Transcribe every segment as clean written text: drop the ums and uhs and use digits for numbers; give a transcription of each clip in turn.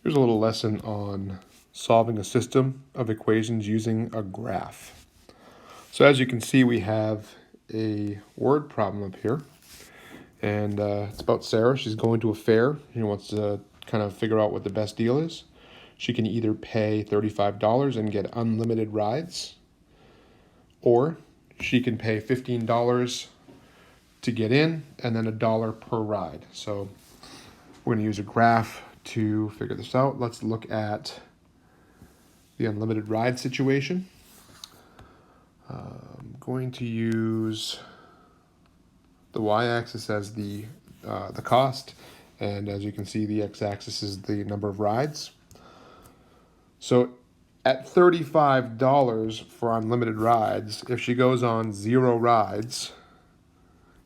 Here's a little lesson on solving a system of equations using a graph. So as you can see, we have a word problem up here, and it's about Sarah. She's going to a fair. She wants to kind of figure out what the best deal is. She can either pay $35 and get unlimited rides, or she can pay $15 to get in and then $1 per ride. So we're going to use a graph to figure this out. Let's look at the unlimited ride situation. I'm going to use the y-axis as the cost, and as you can see, the x-axis is the number of rides. So at $35 for unlimited rides, if she goes on 0 rides,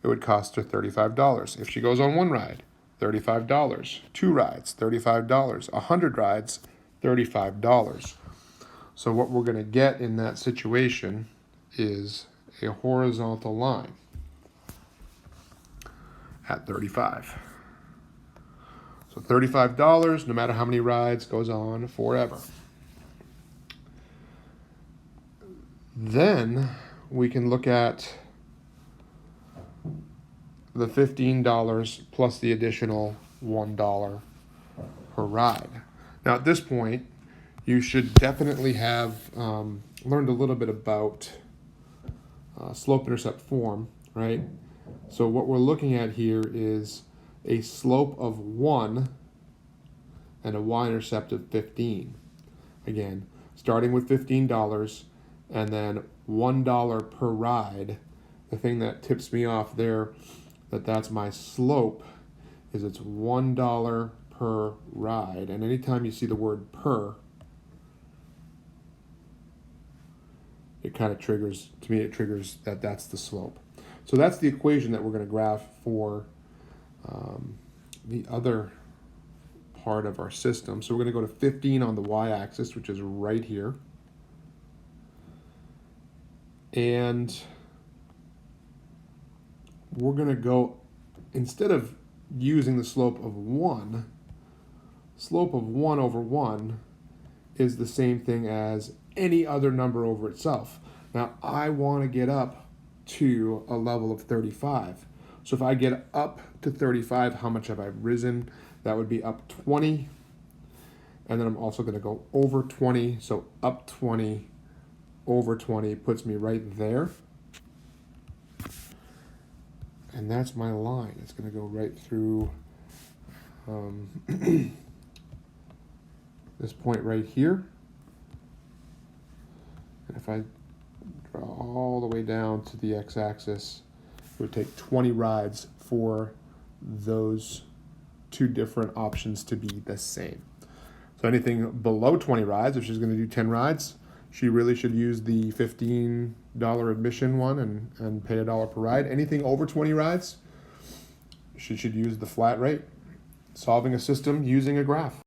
it would cost her $35. If she goes on 1 ride, $35. 2 rides, $35. 100 rides, $35. So what we're going to get in that situation is a horizontal line at 35. So $35, no matter how many rides, goes on forever. Then we can look at the $15 plus the additional $1 per ride. Now at this point, you should definitely have learned a little bit about slope-intercept form, right? So what we're looking at here is a slope of 1 and a y-intercept of 15. Again, starting with $15 and then $1 per ride. The thing that tips me off there that's my slope is it's $1 per ride. And anytime you see the word per, it kind of triggers, to me it triggers that that's the slope. So that's the equation that we're going to graph for the other part of our system. So we're going to go to 15 on the y-axis, which is right here. And we're going to go, instead of using the slope of 1 over 1 is the same thing as any other number over itself. Now, I want to get up to a level of 35. So if I get up to 35, how much have I risen? That would be up 20. And then I'm also going to go over 20. So up 20, over 20 puts me right there. And that's my line. It's going to go right through this point right here. And if I draw all the way down to the x-axis, it would take 20 rides for those two different options to be the same. So anything below 20 rides, if she's going to do 10 rides, she really should use the $15 admission one and pay $1 per ride. Anything over 20 rides, she should use the flat rate. Solving a system using a graph.